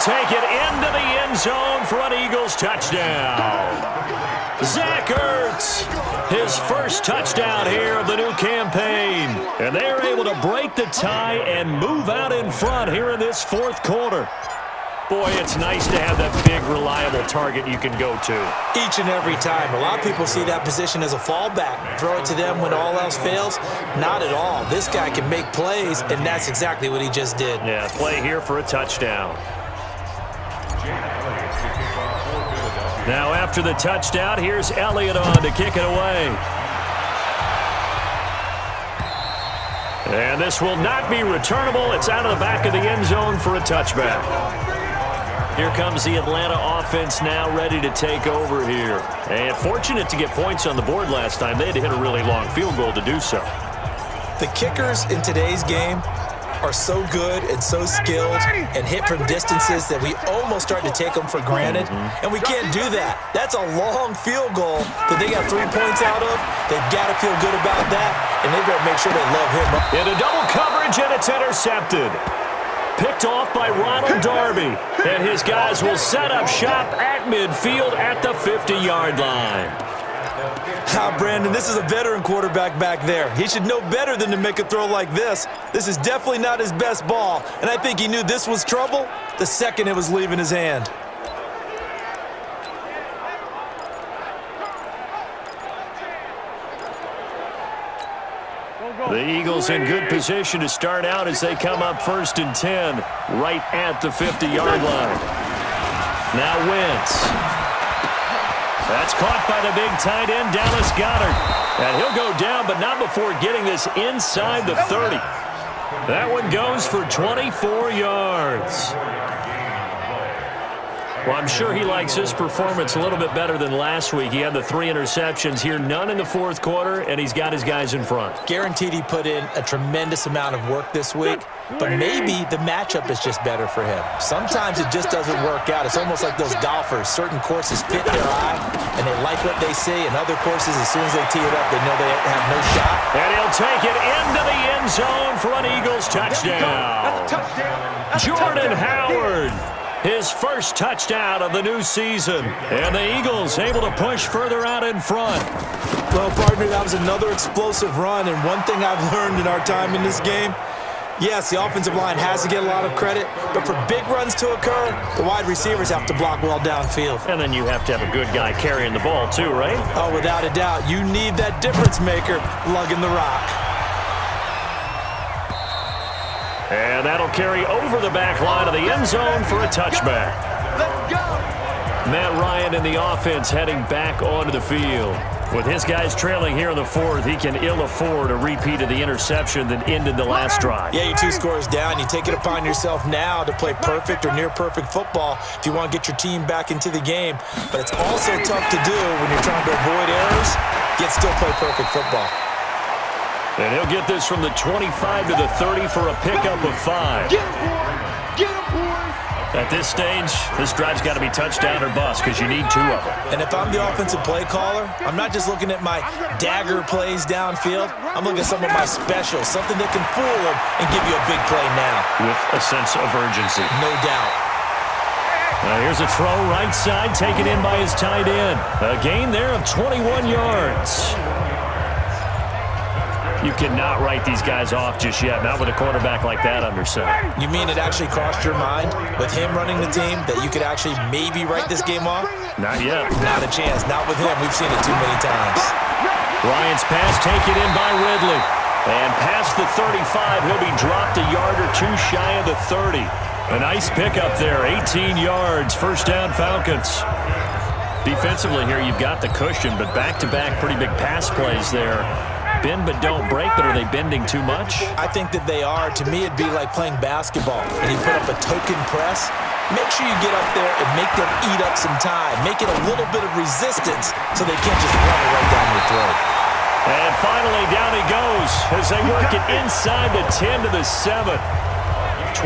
take it into the end zone for an Eagles touchdown. Zach Ertz, his first touchdown here of the new campaign. And they're able to break the tie and move out in front here in this fourth quarter. Boy, it's nice to have that big, reliable target you can go to. Each and every time. A lot of people see that position as a fallback. Throw it to them when all else fails. Not at all. This guy can make plays, and that's exactly what he just did. Yeah, play here for a touchdown. Now after the touchdown, here's Elliott on to kick it away. And this will not be returnable. It's out of the back of the end zone for a touchback. Here comes the Atlanta offense now ready to take over here. And fortunate to get points on the board last time. They had to hit a really long field goal to do so. The kickers in today's game are so good and so skilled and hit from distances that we almost start to take them for granted. And we can't do that. That's a long field goal that they got 3 points out of. They've got to feel good about that, and they better make sure they love him. Into double coverage, and it's intercepted. Picked off by Ronald Darby. And his guys will set up shop at midfield at the 50-yard line. Brandon, this is a veteran quarterback back there. He should know better than to make a throw like this. This is definitely not his best ball, and I think he knew this was trouble the second it was leaving his hand. The Eagles in good position to start out as they come up 1st and 10, right at the 50-yard line. Now Wentz. That's caught by the big tight end, Dallas Goedert. And he'll go down, but not before getting this inside the 30. That one goes for 24 yards. Well, I'm sure he likes his performance a little bit better than last week. He had the 3 interceptions here, none in the fourth quarter, and he's got his guys in front. Guaranteed he put in a tremendous amount of work this week, but maybe the matchup is just better for him. Sometimes it just doesn't work out. It's almost like those golfers. Certain courses fit their eye, and they like what they see, and other courses, as soon as they tee it up, they know they have no shot. And he'll take it into the end zone for an Eagles touchdown. Jordan Howard. His first touchdown of the new season. And the Eagles able to push further out in front. Well, partner, that was another explosive run. And one thing I've learned in our time in this game, yes, the offensive line has to get a lot of credit, but for big runs to occur, the wide receivers have to block well downfield. And then you have to have a good guy carrying the ball too, right? Oh, without a doubt. You need that difference maker lugging the rock. And that'll carry over the back line of the end zone for a touchback. Matt Ryan and the offense heading back onto the field. With his guys trailing here in the fourth, he can ill afford a repeat of the interception that ended the last drive. Yeah, you're 2 scores down. You take it upon yourself now to play perfect or near-perfect football if you want to get your team back into the game. But it's also tough to do when you're trying to avoid errors, yet still play perfect football. And he'll get this from the 25 to the 30 for a pickup of 5. At this stage, this drive's got to be touchdown or bust because you need 2 of them. And if I'm the offensive play caller, I'm not just looking at my dagger plays downfield. I'm looking at some of my specials, something that can fool them and give you a big play now. With a sense of urgency. No doubt. Now here's a throw right side taken in by his tight end. A gain there of 21 yards. You cannot write these guys off just yet, not with a quarterback like that under center. You mean it actually crossed your mind with him running the team that you could actually maybe write this game off? Not yet. Not a chance. Not with him. We've seen it too many times. Ryan's pass taken in by Ridley. And past the 35, he'll be dropped a yard or 2 shy of the 30. A nice pickup there, 18 yards, first down Falcons. Defensively here, you've got the cushion, but back-to-back pretty big pass plays there. Bend but don't break, but are they bending too much? I think that they are. To me, it'd be like playing basketball, and you put up a token press. Make sure you get up there and make them eat up some time. Make it a little bit of resistance so they can't just run it right down your throat. And finally, down he goes as they work it inside the 10 to the 7.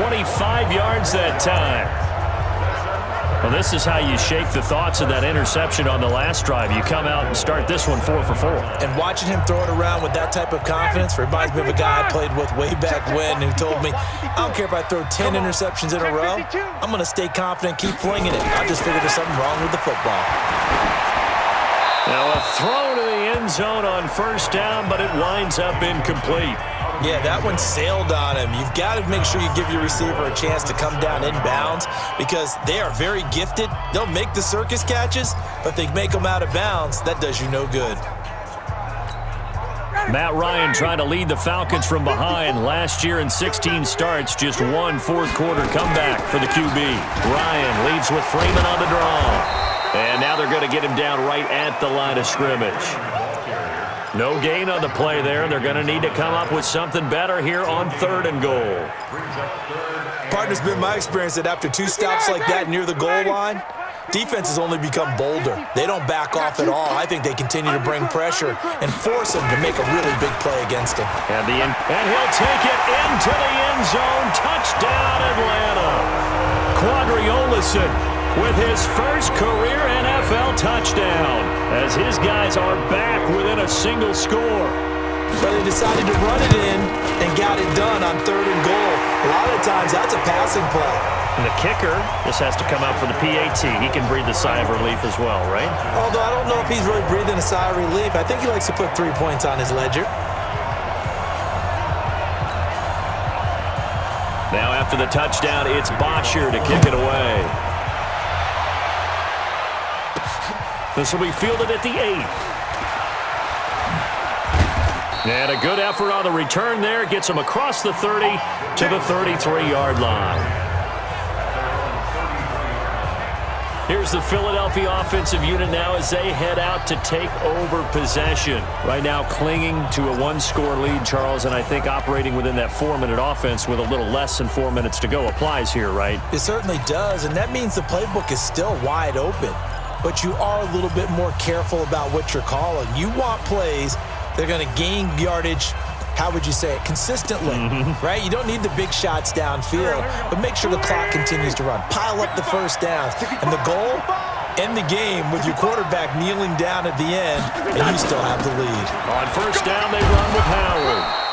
25 yards that time. Well, this is how you shake the thoughts of that interception on the last drive. You come out and start this one 4 for 4. And watching him throw it around with that type of confidence reminds me of a guy I played with way back when who told me, I don't care if I throw 10 interceptions in a row, I'm going to stay confident, keep flinging it. I just figured there's something wrong with the football. Now a throw to the end zone on first down, but it winds up incomplete. Yeah, that one sailed on him. You've got to make sure you give your receiver a chance to come down inbounds because they are very gifted. They'll make the circus catches, but if they make them out of bounds, that does you no good. Matt Ryan trying to lead the Falcons from behind. Last year in 16 starts, just one fourth-quarter comeback for the QB. Ryan leads with Freeman on the draw. And now they're going to get him down right at the line of scrimmage. No gain on the play there. They're going to need to come up with something better here on 3rd and goal. Partner's been my experience that after 2 stops like that near the goal line, defense has only become bolder. They don't back off at all. I think they continue to bring pressure and force him to make a really big play against him. And he'll take it into the end zone. Touchdown, Atlanta. Quadri Olison with his first career NFL touchdown as his guys are back within a single score. But they decided to run it in and got it done on 3rd and goal. A lot of times that's a passing play. And the kicker, this has to come out for the PAT. He can breathe a sigh of relief as well, right? Although I don't know if he's really breathing a sigh of relief. I think he likes to put 3 points on his ledger. Now after the touchdown, it's Bosher to kick it away. This will be fielded at the 8. And a good effort on the return there. Gets him across the 30 to the 33-yard line. Here's the Philadelphia offensive unit now as they head out to take over possession. Right now clinging to a 1-score lead, Charles, and I think operating within that 4-minute offense with a little less than 4 minutes to go applies here, right? It certainly does, and that means the playbook is still wide open. But you are a little bit more careful about what you're calling. You want plays that are going to gain yardage, how would you say it, consistently, right? You don't need the big shots downfield, but make sure the clock continues to run. Pile up the first downs. And the goal, end the game with your quarterback kneeling down at the end, and you still have the lead. On first down, they run with Howard.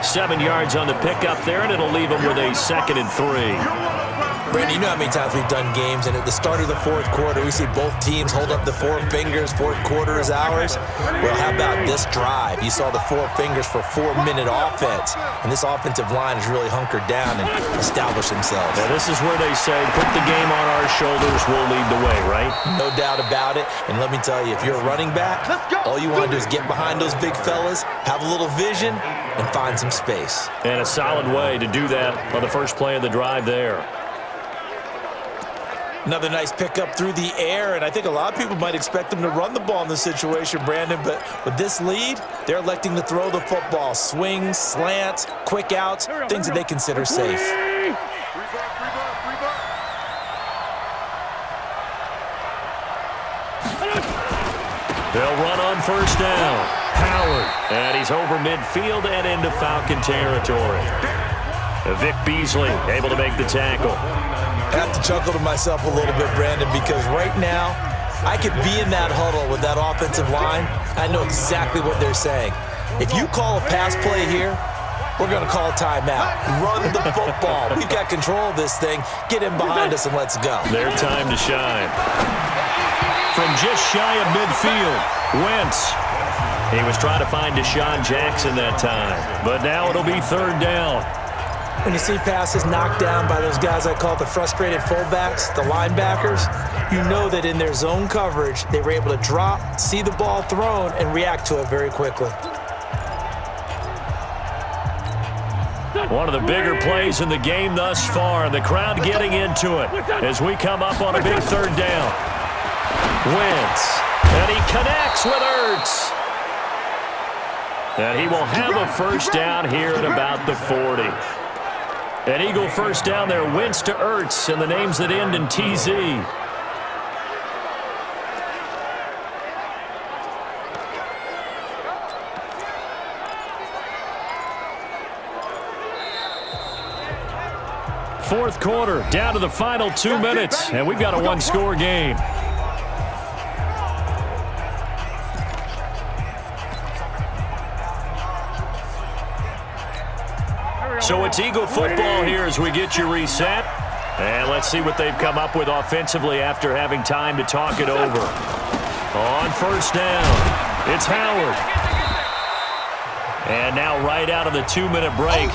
7 yards on the pickup there, and it'll leave them with a 2nd and 3. Brandon, you know how many times we've done games, and at the start of the 4th quarter, we see both teams hold up the 4 fingers, 4th quarter is ours. Well, how about this drive? You saw the 4 fingers for 4-minute offense, and this offensive line has really hunkered down and established themselves. Now, this is where they say, put the game on our shoulders, we'll lead the way, right? No doubt about it, and let me tell you, if you're a running back, all you want to do is get behind those big fellas, have a little vision, and find some space. And a solid way to do that on the first play of the drive there. Another nice pickup through the air, and I think a lot of people might expect them to run the ball in this situation, Brandon, but with this lead, they're electing to throw the football. Swings, slants, quick outs, things that they consider safe. They'll run on first down. Howard, and he's over midfield and into Falcon territory. Vic Beasley able to make the tackle. I have to chuckle to myself a little bit, Brandon, because right now I could be in that huddle with that offensive line. I know exactly what they're saying. If you call a pass play here, we're going to call a timeout. Run the football. We've got control of this thing. Get in behind us and let's go. Their time to shine. From just shy of midfield, Wentz. He was trying to find Deshaun Jackson that time, but now it'll be 3rd down. When you see passes knocked down by those guys I call the frustrated fullbacks, the linebackers, you know that in their zone coverage, they were able to drop, see the ball thrown, and react to it very quickly. One of the bigger plays in the game thus far. The crowd getting into it as we come up on a big 3rd down. Wentz, and he connects with Ertz. And he will have a first down here at about the 40. An Eagle first down there, Wentz to Ertz, and the names that end in TZ. Fourth quarter, down to the final 2 minutes, and we've got a one-score game. So it's Eagle football here as we get you reset. And let's see what they've come up with offensively after having time to talk it over. On first down, it's Howard. And now right out of the 2-minute break,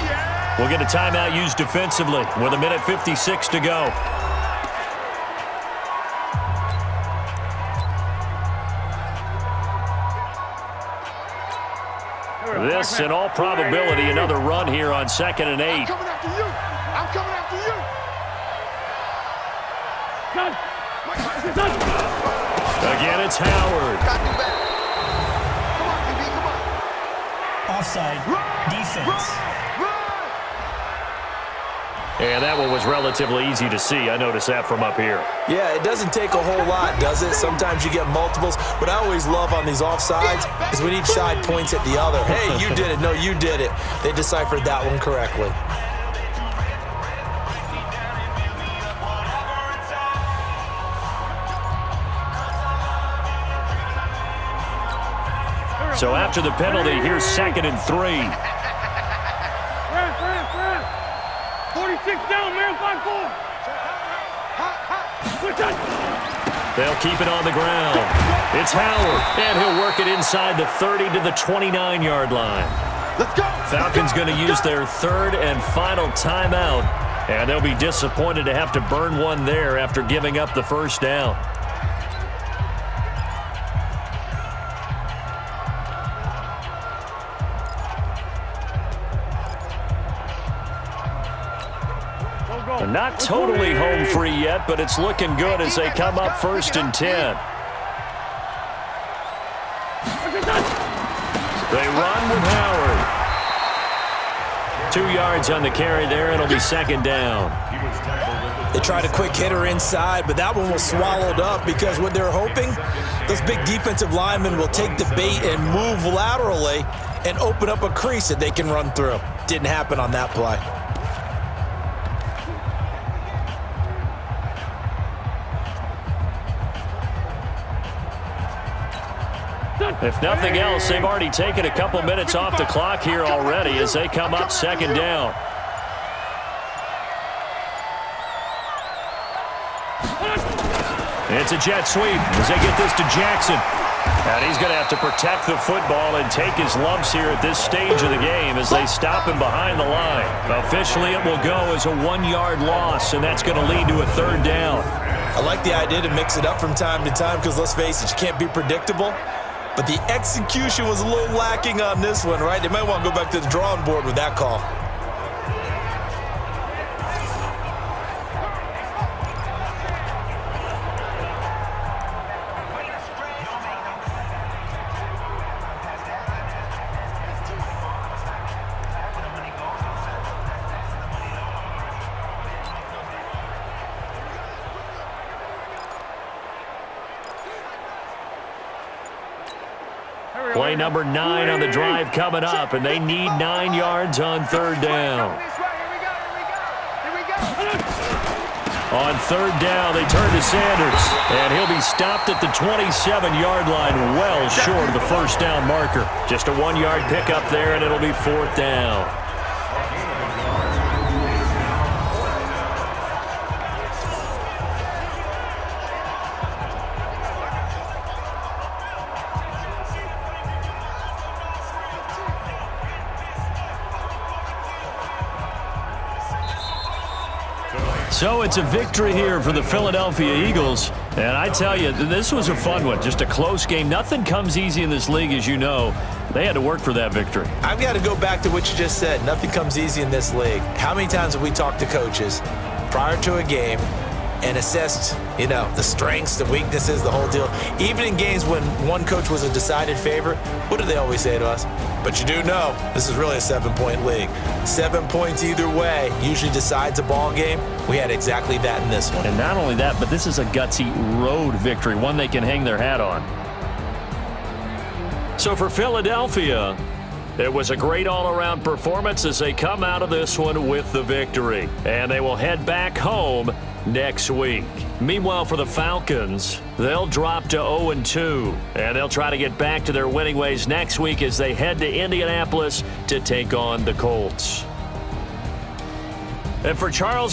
we'll get a timeout used defensively with 1:56 to go. This, in all probability, another run here on 2nd and 8. I'm coming after you. I'm coming after you. Again, it's Howard. Come on, DB, come on. Offside. Defense. And that one was relatively easy to see. I noticed that from up here. Yeah, it doesn't take a whole lot, does it? Sometimes you get multiples. What I always love on these offsides is when each side points at the other. Hey, you did it. No, you did it. They deciphered that one correctly. So after the penalty, here's 2nd and 3. 46 down, man, 5-4. They'll keep it on the ground. It's Howard, and he'll work it inside the 30 to the 29-yard line. Let's go. Falcons going to use their third and final timeout, and they'll be disappointed to have to burn one there after giving up the first down. They're not totally home free yet, but it's looking good as they come up 1st and 10. They run with Howard. 2 yards on the carry there. It'll be 2nd down. They tried a quick hitter inside, but that one was swallowed up because what they're hoping, those big defensive linemen will take the bait and move laterally and open up a crease that they can run through. Didn't happen on that play. If nothing else, they've already taken a couple minutes off the clock here already as they come up 2nd down. It's a jet sweep as they get this to Jackson. And he's going to have to protect the football and take his lumps here at this stage of the game as they stop him behind the line. Officially, it will go as a 1-yard loss, and that's going to lead to a 3rd down. I like the idea to mix it up from time to time because, let's face it, you can't be predictable. But the execution was a little lacking on this one, right? They might want to go back to the drawing board with that call. Play number 9 on the drive coming up, and they need 9 yards on 3rd down. On 3rd down, they turn to Sanders, and he'll be stopped at the 27-yard line, well short of the first down marker. Just a 1-yard pickup there, and it'll be 4th down. So it's a victory here for the Philadelphia Eagles. And I tell you, this was a fun one. Just a close game. Nothing comes easy in this league, as you know. They had to work for that victory. I've got to go back to what you just said. Nothing comes easy in this league. How many times have we talked to coaches prior to a game and assessed, the strengths, the weaknesses, the whole deal? Even in games when one coach was a decided favorite, what do they always say to us? But you do know this is really a 7-point league. 7 points either way usually decides a ball game. We had exactly that in this one. And not only that, but this is a gutsy road victory, one they can hang their hat on. So for Philadelphia, It was a great all-around performance as they come out of this one with the victory. And they will head back home next week. Meanwhile, for the Falcons, they'll drop to 0-2, and they'll try to get back to their winning ways next week as they head to Indianapolis to take on the Colts. And for Charles